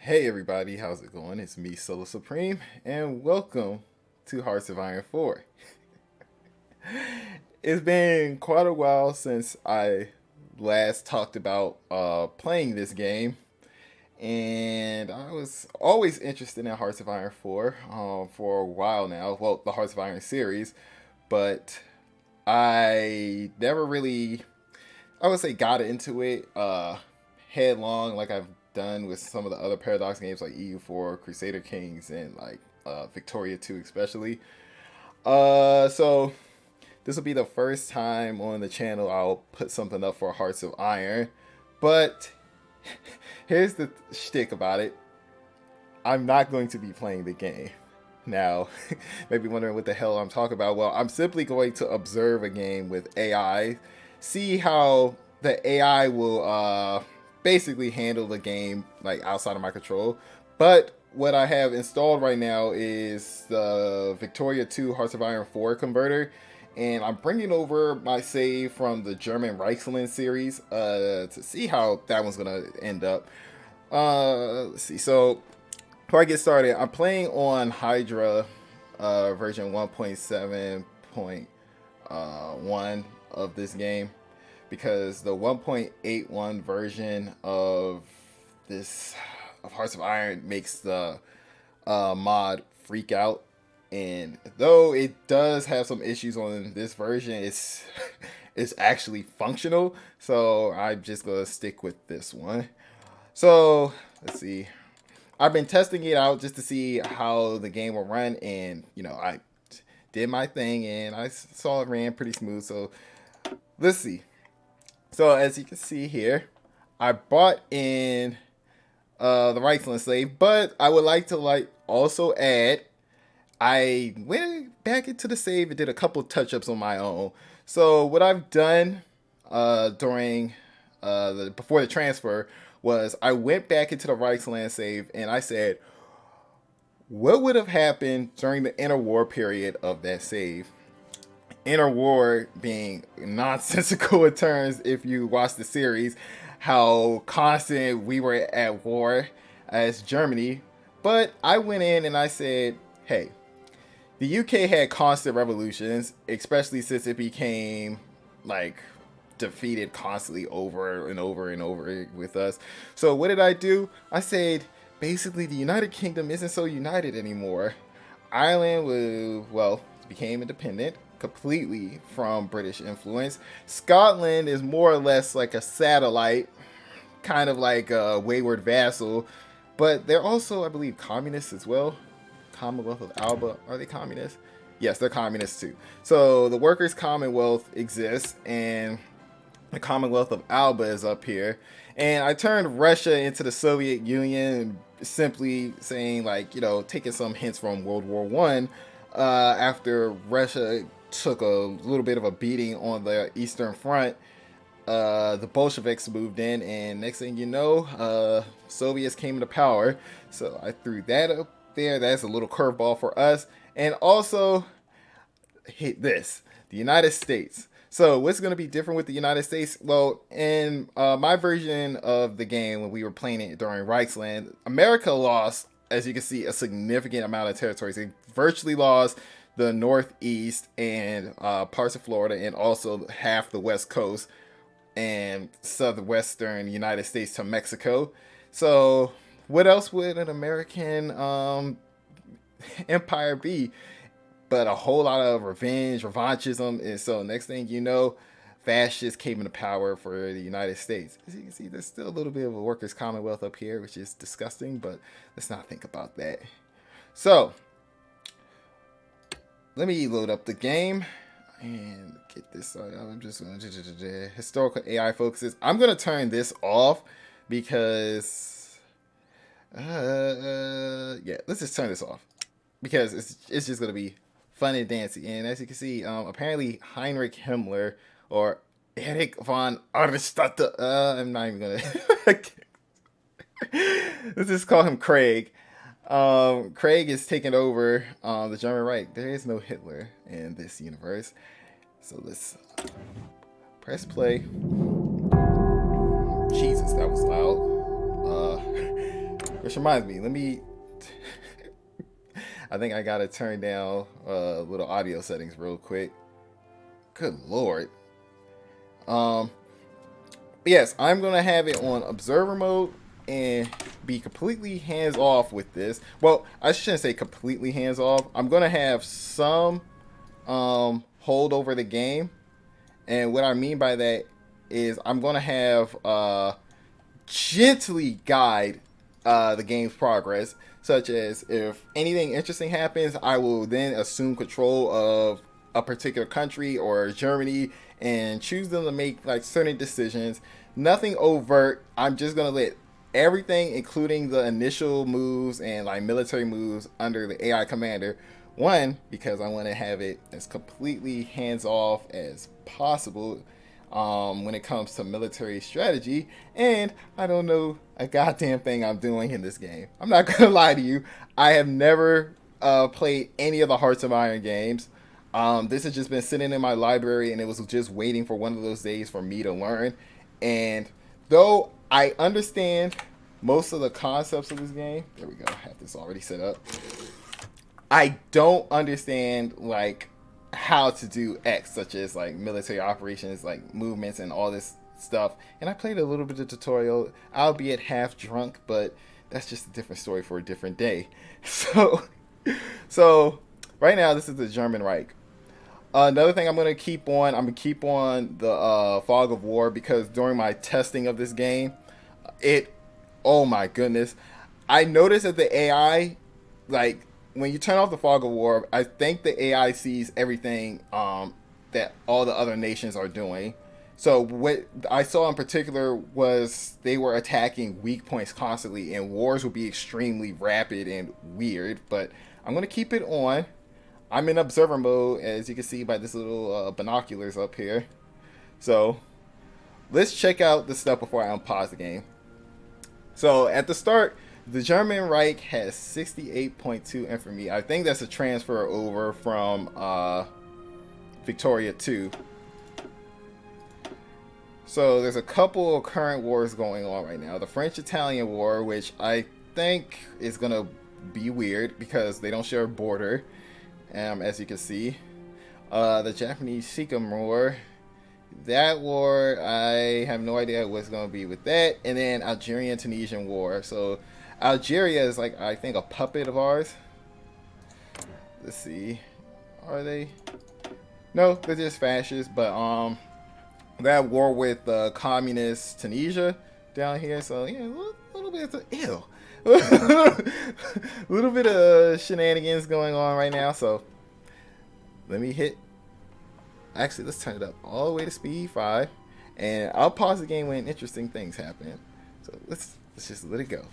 Hey everybody, how's it going? It's me, SoloSupreme, and welcome to Hearts of Iron 4. It's been quite a while since I last talked about playing this game, and I was always interested in Hearts of Iron 4 for a while now. Well, the Hearts of Iron series, but I never really, I would say, got into it headlong like I've done with some of the other Paradox games like EU4, Crusader Kings, and like Victoria 2 especially. So this will be the first time on the channel I'll put something up for Hearts of Iron. But here's the shtick about it. I'm not going to be playing the game. Now, maybe wondering what the hell I'm talking about. Well, I'm simply going to observe a game with AI, see how the AI will basically handle the game like outside of my control. But what I have installed right now is the Victoria 2 Hearts of Iron 4 converter, and I'm bringing over my save from the German Reichsland series to see how that one's gonna end up. Let's see. So before I get started, I'm playing on Hydra version 1.7.1 of this game because the 1.81 version of this of Hearts of Iron makes the mod freak out. And though it does have some issues on this version, it's actually functional. So I'm just gonna stick with this one. So let's see. I've been testing it out just to see how the game will run, and I did my thing and I saw it ran pretty smooth. So let's see. So as you can see here, I bought in the Reichsland slave, but I would like to also add. I went back into the save and did a couple touch-ups on my own. So what I've done during before the transfer was I went back into the Reichsland save and I said, what would have happened during the interwar period of that save? Interwar being nonsensical in terms if you watch the series, how constant we were at war as Germany. But I went in and I said, hey, the UK had constant revolutions, especially since it became like defeated constantly over and over and over with us. So what did I do? I said, basically the United Kingdom isn't so united anymore. Ireland became independent completely from British influence. Scotland is more or less like a satellite, kind of like a wayward vassal, but they're also, I believe, communists as well. Commonwealth of Alba, are they communists? Yes, they're communists too. So the Workers' Commonwealth exists, and the Commonwealth of Alba is up here. And I turned Russia into the Soviet Union, simply saying taking some hints from World War One, after Russia took a little bit of a beating on the Eastern Front. The Bolsheviks moved in, and next thing you know, Soviets came to power. So I threw that up there. That's a little curveball for us. And also hit this, the United States. So what's going to be different with the United States? Well, in my version of the game, when we were playing it during Reichsland, America lost, as you can see, a significant amount of territories. They virtually lost the Northeast and parts of Florida, and also half the West Coast and southwestern United States to Mexico. So what else would an American empire be but a whole lot of revanchism? And so next thing you know, fascists came into power for the United States. As you can see, there's still a little bit of a workers' commonwealth up here, which is disgusting, but let's not think about that. So let me load up the game and get this started. I'm just going to historical AI focuses. I'm going to turn this off because yeah, let's just turn this off because it's just gonna be fun and dancy. And as you can see, apparently Heinrich Himmler or Erich von Arnstadt, I'm not even gonna let's just call him Craig. Craig is taking over the German Reich. There is no Hitler in this universe. So let's press play. Jesus, that was loud. Which reminds me, let me. I think I gotta turn down little audio settings real quick. Good lord. Yes, I'm gonna have it on observer mode and be completely hands off with this. Well, I shouldn't say completely hands off. I'm gonna have some hold over the game, and what I mean by that is I'm gonna have gently guide the game's progress, such as if anything interesting happens, I will then assume control of a particular country or Germany and choose them to make like certain decisions. Nothing overt. I'm just gonna let everything, including the initial moves and like military moves, under the AI commander. One, because I want to have it as completely hands off as possible when it comes to military strategy, and I don't know a goddamn thing I'm doing in this game. I'm not gonna lie to you. I have never played any of the Hearts of Iron games. This has just been sitting in my library, and it was just waiting for one of those days for me to learn. And though I understand most of the concepts of this game, there we go, I have this already set up. I don't understand like how to do X, such as like military operations, like movements and all this stuff. And I played a little bit of tutorial, albeit half drunk, but that's just a different story for a different day. So right now this is the German Reich. Another thing I'm going to keep on the Fog of War, because during my testing of this game, oh my goodness, I noticed that the AI, like, when you turn off the Fog of War, I think the AI sees everything that all the other nations are doing. So what I saw in particular was they were attacking weak points constantly, and wars would be extremely rapid and weird. But I'm going to keep it on. I'm in observer mode, as you can see by this little binoculars up here. So let's check out the stuff before I unpause the game. So at the start, the German Reich has 68.2 infamy. I think that's a transfer over from Victoria 2. So there's a couple of current wars going on right now. The French-Italian War, which I think is going to be weird because they don't share a border, as you can see. The Japanese-Sikkim War. That war, I have no idea what's going to be with that. And then Algerian-Tunisian War. So Algeria is like, I think, a puppet of ours. Let's see. Are they? No, they're just fascists. But that war with communist Tunisia down here. So yeah, a little bit of a little bit of shenanigans going on right now. So let me hit. Actually, let's turn it up all the way to speed 5, and I'll pause the game when interesting things happen. So let's just let it go.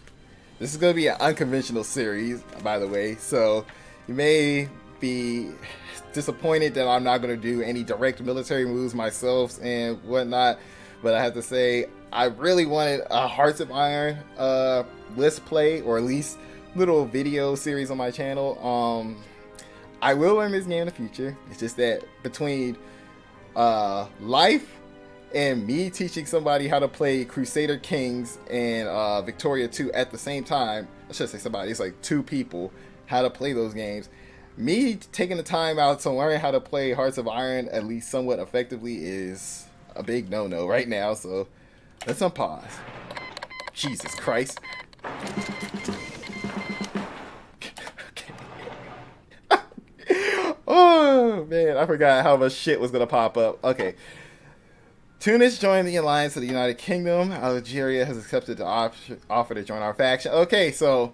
This is going to be an unconventional series, by the way, so you may be disappointed that I'm not going to do any direct military moves myself and whatnot, but I have to say, I really wanted a Hearts of Iron Let's Play, or at least little video series on my channel. I will learn this game in the future. It's just that between life and me teaching somebody how to play Crusader Kings and Victoria 2 at the same time, I should say somebody, it's like 2 people, how to play those games. Me taking the time out to learn how to play Hearts of Iron at least somewhat effectively is a big no-no right now, so let's unpause. Jesus Christ. Oh man, I forgot how much shit was gonna pop up. Okay. Tunis joined the alliance of the United Kingdom. Algeria has accepted the offer to join our faction. Okay, so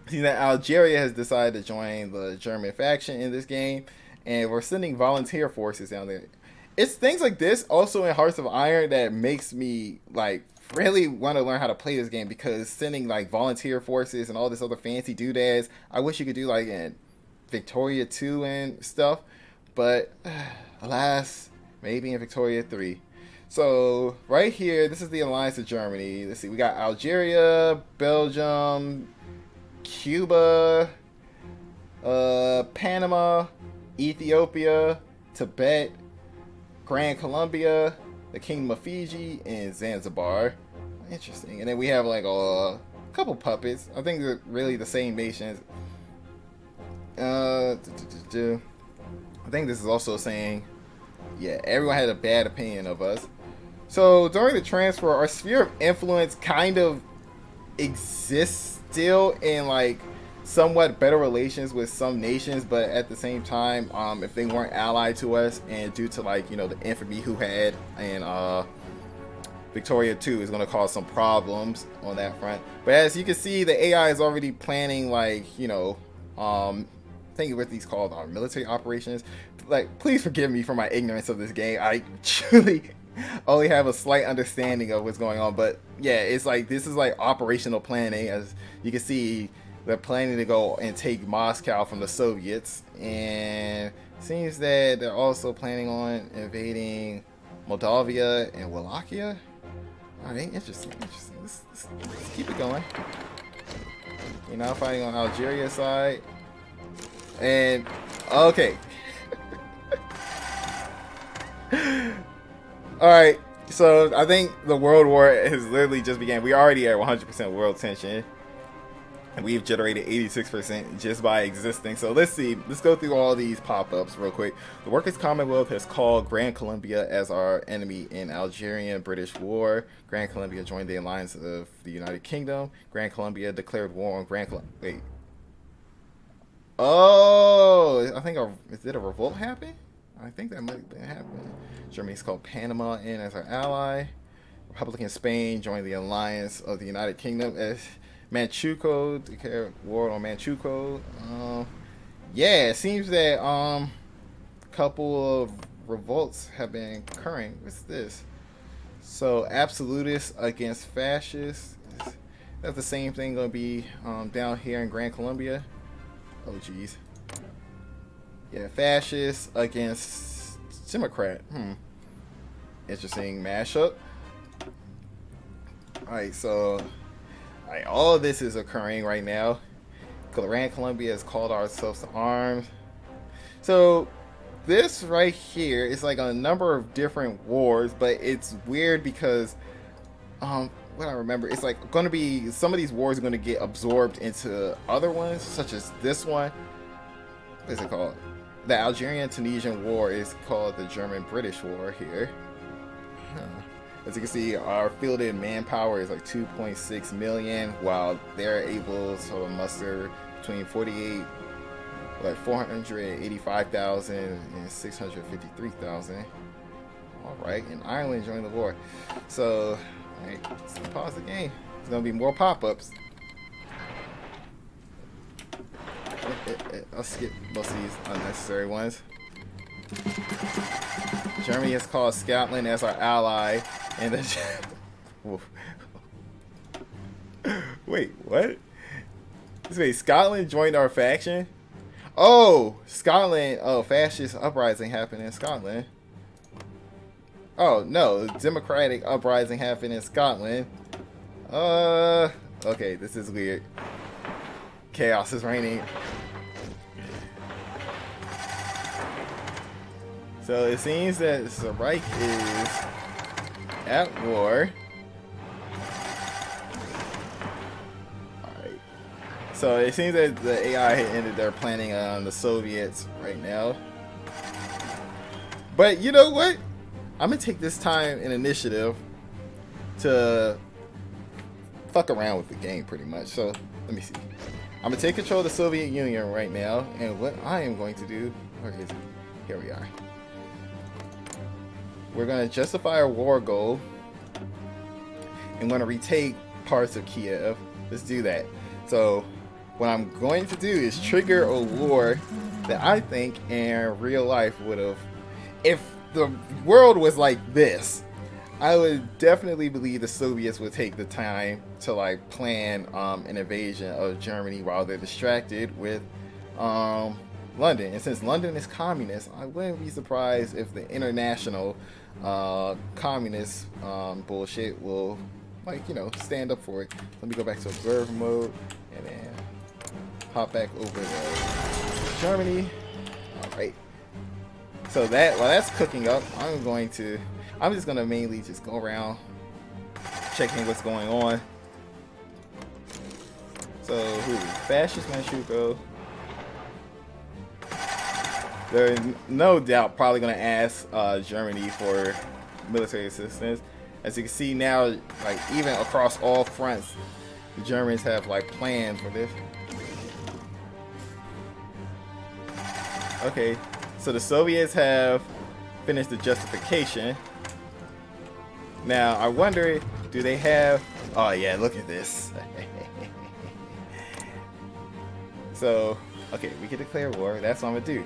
see that Algeria has decided to join the German faction in this game, and we're sending volunteer forces down there. It's things like this also in Hearts of Iron that makes me like really want to learn how to play this game, because sending like volunteer forces and all this other fancy doodads, I wish you could do like in Victoria 2 and stuff, but alas, maybe in Victoria 3. So right here, this is the alliance of Germany. Let's see, we got Algeria, Belgium, Cuba, Panama, Ethiopia, Tibet, Grand Colombia, the Kingdom of Fiji, and Zanzibar. Interesting. And then we have like a couple puppets. I think they're really the same nations. I think this is also saying, yeah, everyone had a bad opinion of us. So during the transfer, our sphere of influence kind of exists still in like somewhat better relations with some nations, but at the same time, if they weren't allied to us, and due to like, you know, the infamy who had and Victoria 2 is going to cause some problems on that front. But as you can see, the AI is already planning, like, you know, I think what these called are military operations. Like, please forgive me for my ignorance of this game. I truly only have a slight understanding of what's going on. But yeah, it's like, this is like operational planning. As you can see, they're planning to go and take Moscow from the Soviets. And it seems that they're also planning on invading Moldavia and Wallachia. Alright, interesting. Let's keep it going. You're now fighting on Algeria's side. And, okay. Alright, so I think the World War has literally just began. We already at 100% world tension. And we've generated 86% just by existing. So let's see. Let's go through all these pop-ups real quick. The Workers' Commonwealth has called Grand Colombia as our enemy in Algerian-British War. Grand Colombia joined the alliance of the United Kingdom. Grand Colombia declared war on Grand Colombia. Wait. Oh, I think did a revolt happen? I think that might have happened. Germany's called Panama in as our ally. Republican Spain joined the alliance of the United Kingdom as Manchukuo declared war on Manchukuo. Yeah, it seems that a couple of revolts have been occurring. What's this? So absolutists against fascists. Is that the same thing going to be down here in Grand Colombia? Oh geez. Yeah, fascists against Democrat. Interesting mashup. Alright, so all of this is occurring right now. Grand Colombia has called ourselves to arms. So this right here is like a number of different wars, but it's weird because what I remember, it's like going to be, some of these wars are going to get absorbed into other ones, such as this one. What is it called? The Algerian-Tunisian War is called the German-British War here. As you can see, our fielded manpower is like 2.6 million, while they're able to muster between 485,000 and 653,000. All right, and Ireland joined the war. So, all right, let's pause the game. There's gonna be more pop-ups. I'll skip most of these unnecessary ones. Germany has called Scotland as our ally, and the wait, what? Wait, Scotland joined our faction? Oh, Scotland! Oh, fascist uprising happened in Scotland. Oh no, democratic uprising happened in Scotland. Okay, this is weird. Chaos is reigning. So it seems that the Reich is at war. Alright. So it seems that the AI ended their planning on the Soviets right now. But you know what? I'm gonna take this time in initiative to fuck around with the game pretty much. So let me see. I'm gonna take control of the Soviet Union right now, and what I am going to do, where is it? Here we are. We're going to justify our war goal and want to retake parts of Kiev. Let's do that. So what I'm going to do is trigger a war that I think in real life would have, if the world was like this, I would definitely believe the Soviets would take the time to like plan an invasion of Germany while they're distracted with London. And since London is communist, I wouldn't be surprised if the international communist bullshit will, like, you know, stand up for it. Let me go back to observer mode and then hop back over to Germany. Alright. So that while that's cooking up, I'm just gonna mainly just go around checking what's going on. So, who? Fascist Manchukuo. They're no doubt probably going to ask Germany for military assistance. As you can see now, like even across all fronts, the Germans have like planned for this. Okay, so the Soviets have finished the justification. Now I wonder, do they have? Oh yeah, look at this. So, okay, we can declare war. That's what I'm gonna do.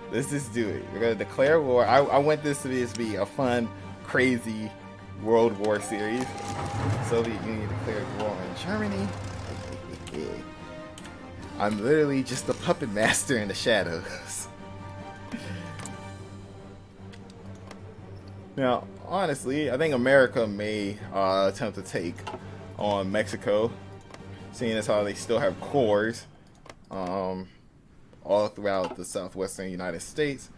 Let's just do it. We're gonna declare war. I want this to be a fun, crazy World War series. Soviet Union declared war on Germany. I'm literally just a puppet master in the shadows. Now, honestly, I think America may attempt to take on Mexico, seeing as how they still have cores all throughout the southwestern United States.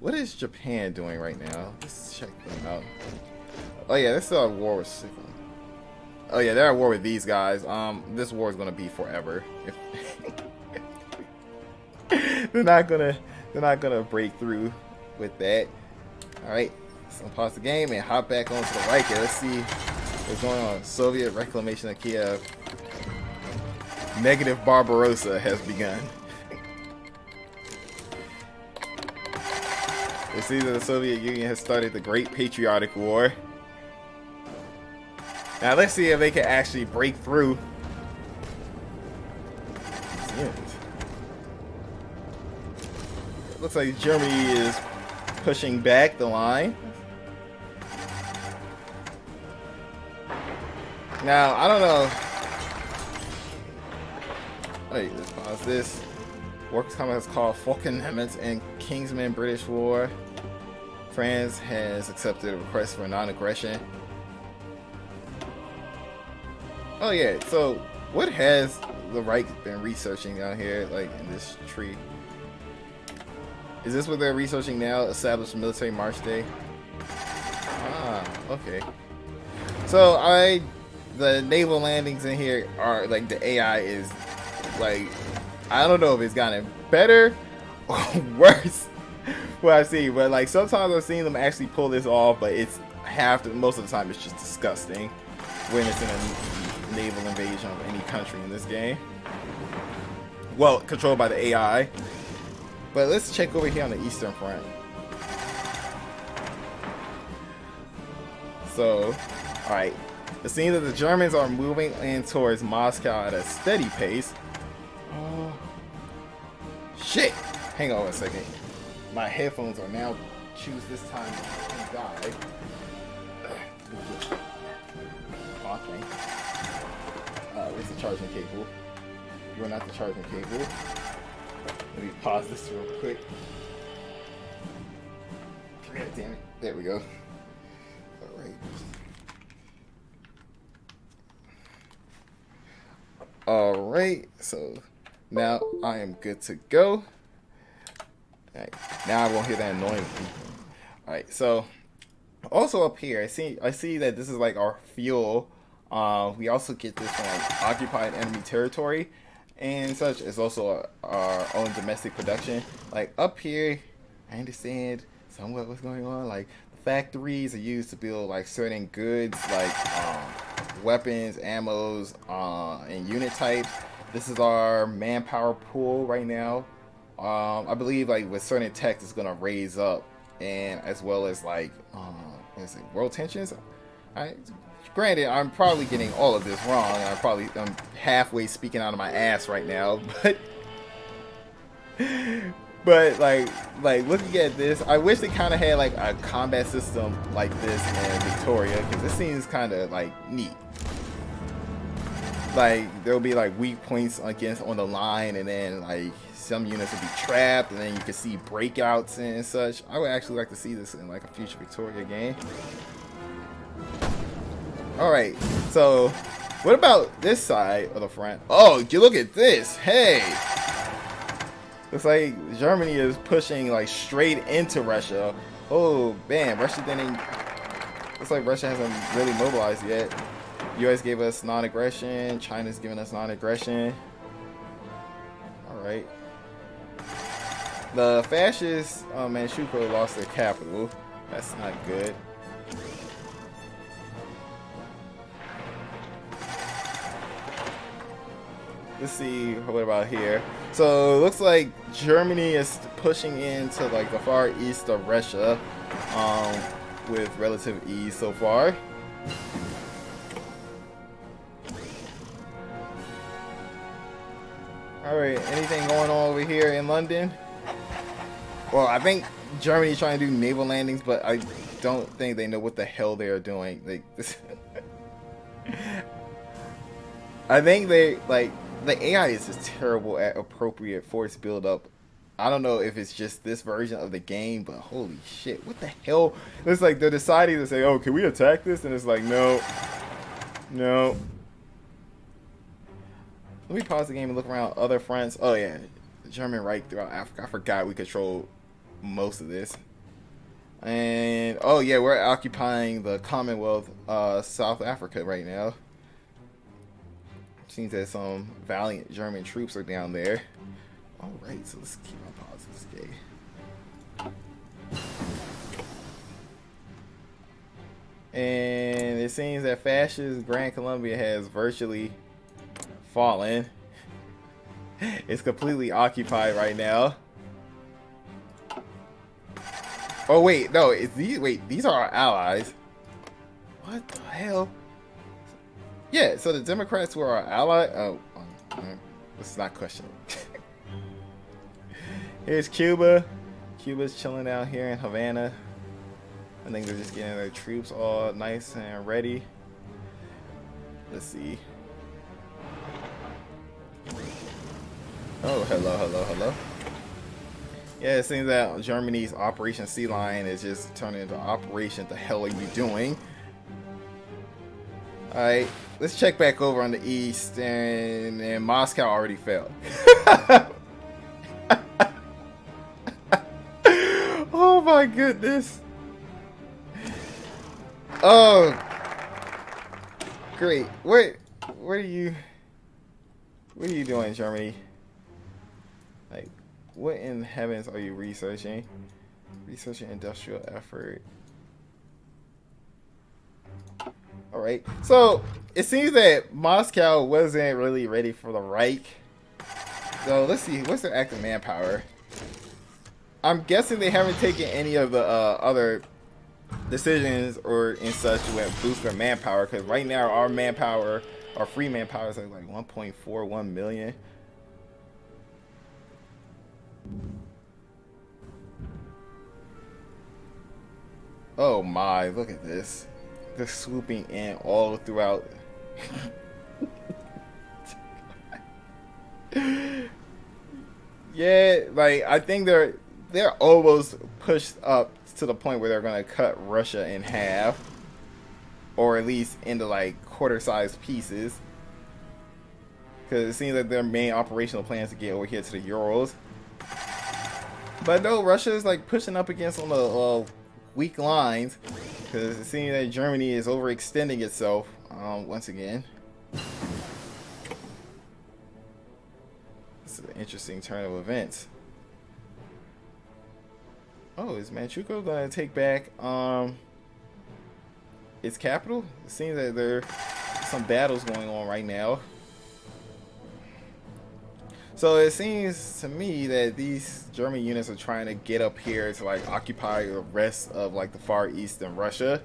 What is Japan doing right now? Let's check them out. Oh yeah, they're still at war with Syria. Oh yeah, they're at war with these guys. This war is gonna be forever. They're not gonna break through with that. All right, so pause the game and hop back onto the right here. Let's see what's going on. Soviet reclamation of Kiev. Negative Barbarossa has begun. It seems that the Soviet Union has started the Great Patriotic War. Now let's see if they can actually break through. It looks like Germany is pushing back the line. Now, I don't know. Wait, let's pause this. Workers' Combat has called Falkenhammers and Kingsman British War. France has accepted a request for non-aggression. Oh yeah, so what has the Reich been researching down here, like in this tree? Is this what they're researching now? Established military march day? Ah, okay. So the naval landings in here are like, the AI is like, I don't know if it's gotten better or worse what I've seen, but like sometimes I've seen them actually pull this off, but it's most of the time it's just disgusting when it's in a naval invasion of any country in this game. Well, controlled by the AI. But let's check over here on the Eastern Front. So, alright. It seems that the Germans are moving in towards Moscow at a steady pace. Shit! Hang on a second. My headphones are now choose this time to die. Okay. Where's the charging cable? You're not the charging cable. Let me pause this real quick. God damn it. There we go. Alright. Alright, so now I am good to go. Alright, now I won't hear that annoying beep. Alright, so also up here, I see that this is like our fuel. We also get this from like occupied enemy territory and such. It's also our own domestic production. Like up here, I understand somewhat what's going on. Like the factories are used to build like certain goods, like weapons, ammos, and unit types. This is our manpower pool right now. I believe like with certain tech it's gonna raise up, and as well as like what is it, world tensions. Granted, I'm probably getting all of this wrong. I'm halfway speaking out of my ass right now, but like looking at this, I wish they kind of had like a combat system like this in Victoria, because this seems kind of like neat. Like there'll be like weak points on the line, and then like some units will be trapped, and then you can see breakouts and such. I would actually like to see this in like a future Victoria game. Alright, so what about this side of the front? Oh, you look at this. Hey! Looks like Germany is pushing like straight into Russia. Oh, man, Russia didn't Looks like Russia hasn't really mobilized yet. US gave us non-aggression. China's giving us non-aggression. Alright. The fascists, Manchukuo lost their capital. That's not good. Let's see, what about here? So it looks like Germany is pushing into like the far east of Russia with relative ease so far. Alright, anything going on over here in London? Well, I think Germany's trying to do naval landings, but I don't think they know what the hell they are doing. Like this I think they like the AI is just terrible at appropriate force buildup. I don't know if it's just this version of the game, but holy shit, what the hell? It's like they're deciding to say, oh, can we attack this? And it's like, no. No. Let me pause the game and look around other fronts. Oh yeah, the German Reich throughout Africa. I forgot we control most of this. And oh yeah, we're occupying the Commonwealth South Africa right now. Seems that some valiant German troops are down there. Alright, so let's keep on pause this game. And it seems that fascist Grand Colombia has virtually fallen. It's completely occupied right now. Oh wait, no, it's these are our allies. What the hell? Yeah, so the Democrats were our ally. Oh, let's not question it. Here's Cuba. Cuba's chilling out here in Havana. I think they're just getting their troops all nice and ready. Let's see. Oh, hello, hello, hello. Yeah, it seems that Germany's Operation Sea Lion is just turning into Operation The Hell Are You Doing? Alright, let's check back over on the east, and Moscow already fell. Oh my goodness. Oh, great. What are you doing, Germany? Like, what in heavens are you researching? Researching industrial effort. Alright, so it seems that Moscow wasn't really ready for the Reich. So let's see, what's their active manpower? I'm guessing they haven't taken any of the other decisions or in such to boost their manpower, because right now our manpower, our free manpower is like 1.41 million. Oh my, look at this. They're swooping in all throughout. Yeah, like I think they're almost pushed up to the point where they're gonna cut Russia in half, or at least into like quarter-sized pieces, because it seems like their main operational plan is to get over here to the Urals. But no, Russia is like pushing up against on the weak lines, because it seems that Germany is overextending itself once again. This is an interesting turn of events. Oh, is Manchukuo gonna take back its capital? It seems that there are some battles going on right now. So it seems to me that these German units are trying to get up here to like occupy the rest of like the far east in Russia.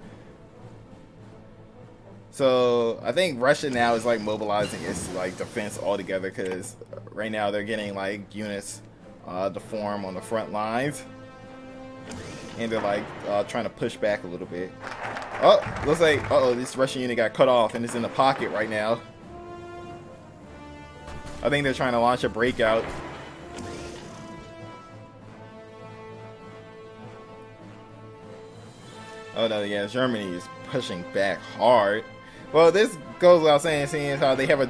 So I think Russia now is like mobilizing its like defense altogether, because right now they're getting like units to form on the front lines, and they're like trying to push back a little bit. Oh, looks like this Russian unit got cut off and it's in the pocket right now. I think they're trying to launch a breakout. Oh no, yeah, Germany is pushing back hard. Well, this goes without saying, seeing how they have a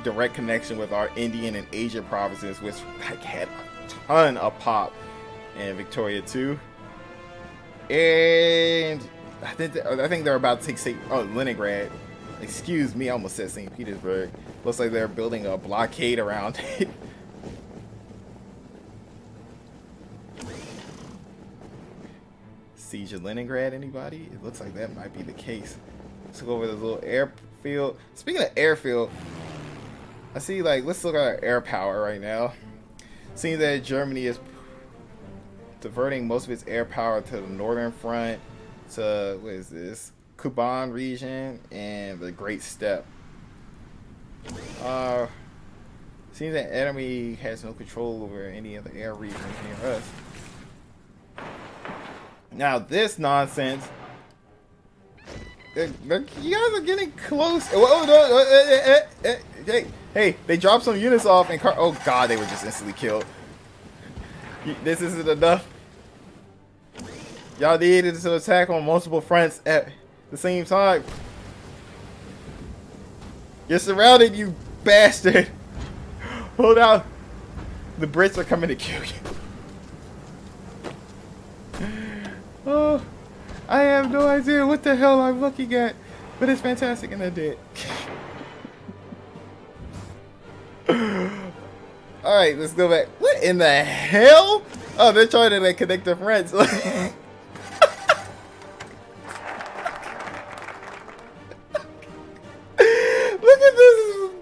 direct connection with our Indian and Asian provinces, which like had a ton of pop in Victoria 2. And I think they're about to take Leningrad. Excuse me, I almost said St. Petersburg. Looks like they're building a blockade around it. Siege of Leningrad, anybody? It looks like that might be the case. Let's go over the little airfield. Speaking of airfield, I see, like, let's look at our air power right now. Seeing that Germany is diverting most of its air power to the northern front, to, what is this? Kuban region and the Great Steppe. Seems that enemy has no control over any of the air regions near us. Now this nonsense, you guys are getting close. Hey, they dropped some units off and oh god, they were just instantly killed. This isn't enough. Y'all needed to attack on multiple fronts at the same time. You're surrounded, you bastard. Hold out. The Brits are coming to kill you. Oh, I have no idea what the hell I'm looking at, but it's fantastic and I did. Alright, let's go back. What in the hell? Oh, they're trying to like connect their friends. Look at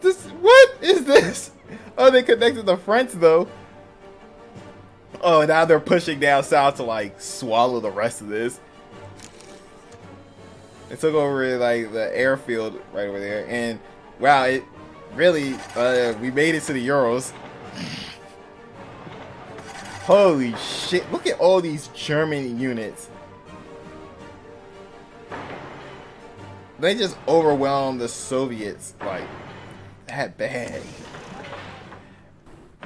this. What is this? Oh, they connected the fronts though. Oh, now they're pushing down south to like swallow the rest of this. They took over like the airfield right over there, and wow, it really we made it to the Urals. Holy shit! Look at all these German units. They just overwhelmed the Soviets like that bad.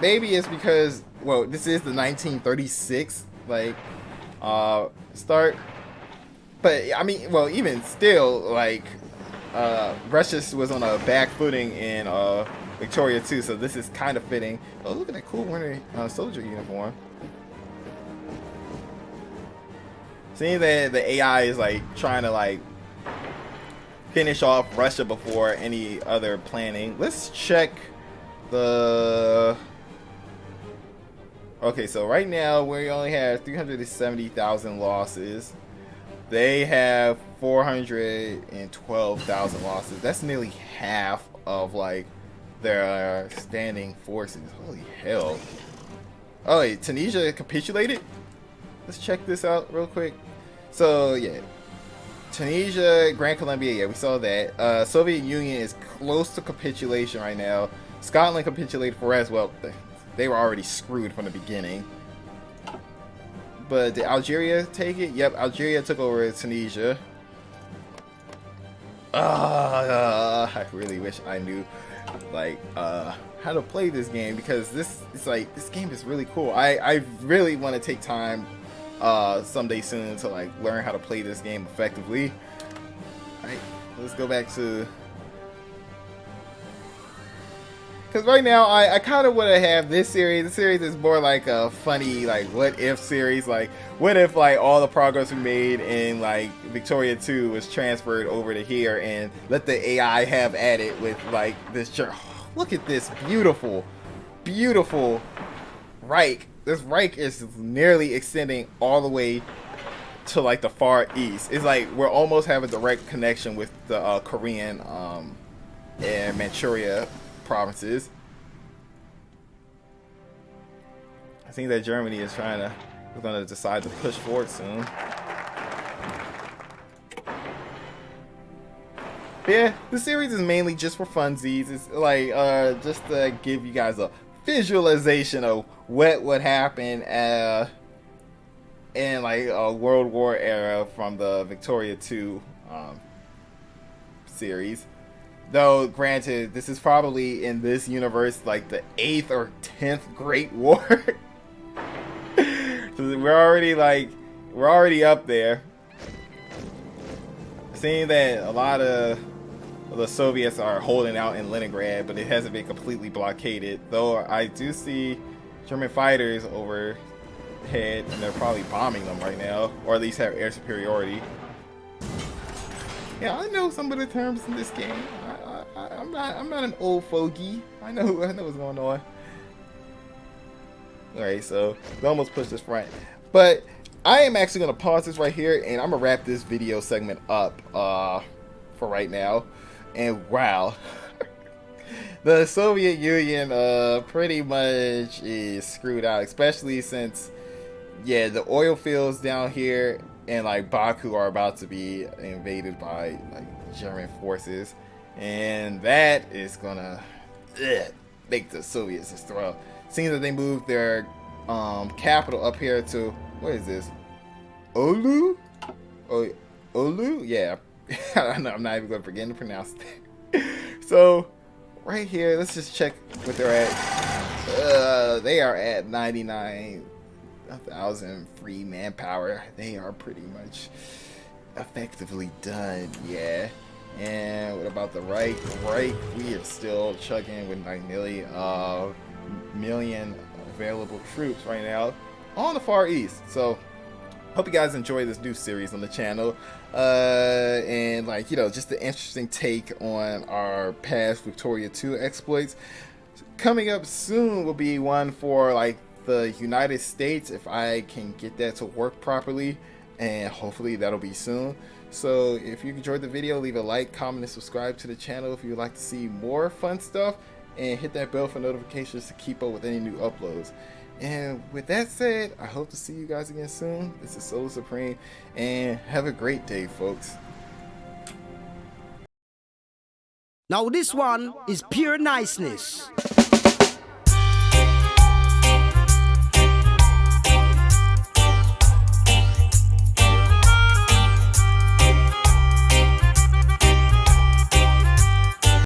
Maybe it's because, well, this is the 1936 like start, but I mean, well, even still, like Russia was on a back footing in Victoria too, so this is kind of fitting. Oh, look at that cool winter soldier uniform. Seeing that the AI is like trying to like finish off Russia before any other planning. Let's check the. Okay, so right now we only have 370,000 losses. They have 412,000 losses. That's nearly half of like their standing forces. Holy hell! Oh, wait, Tunisia capitulated. Let's check this out real quick. So yeah, Tunisia, Grand Columbia, yeah, we saw that. Soviet Union is close to capitulation right now. Scotland capitulated for us. Well, they were already screwed from the beginning. But did Algeria take it? Yep, Algeria took over Tunisia. I really wish I knew like how to play this game, because this game is really cool. I really want to take time someday soon to like learn how to play this game effectively. Alright, let's go back to, because right now I kind of want to have this series. The series is more like a funny like what if series. Like what if like all the progress we made in like Victoria 2 was transferred over to here, and let the AI have at it with like this. Look at this beautiful Reich. This Reich is nearly extending all the way to like the far east. It's like we're almost have a direct connection with the Korean and Manchuria provinces. I think that Germany is going to decide to push forward soon. Yeah, the series is mainly just for funsies. It's like just to give you guys a visualization of what would happen in like a World War era from the Victoria 2 series. Though, granted, this is probably in this universe like the 8th or 10th Great War. So we're already up there. Seeing that a lot of the Soviets are holding out in Leningrad, but it hasn't been completely blockaded. Though I do see German fighters overhead, and they're probably bombing them right now, or at least have air superiority. Yeah, I know some of the terms in this game. I'm not an old fogey. I know what's going on. All right, so we almost pushed this front, but I am actually gonna pause this right here, and I'm gonna wrap this video segment up for right now. And wow, the Soviet Union pretty much is screwed out, especially since yeah, the oil fields down here and like Baku are about to be invaded by like German forces, and that is gonna make the Soviets just throw up. Seeing that they moved their capital up here to what is this? Olu? Oh, Olu? Yeah, I'm not even gonna forget to pronounce that. So right here, let's just check what they're at. They are at 99,000 free manpower. They are pretty much effectively done, yeah. And what about the Reich? We are still chugging with like nearly million available troops right now on the Far East. So hope you guys enjoy this new series on the channel, and like, you know, just an interesting take on our past Victoria 2 exploits. Coming up soon will be one for like the United States, if I can get that to work properly, and hopefully that'll be soon. So if you enjoyed the video, leave a like, comment, and subscribe to the channel if you would like to see more fun stuff, and hit that bell for notifications to keep up with any new uploads. And with that said, I hope to see you guys again soon. This is SoloSupreme, and have a great day, folks. Now this one is pure niceness.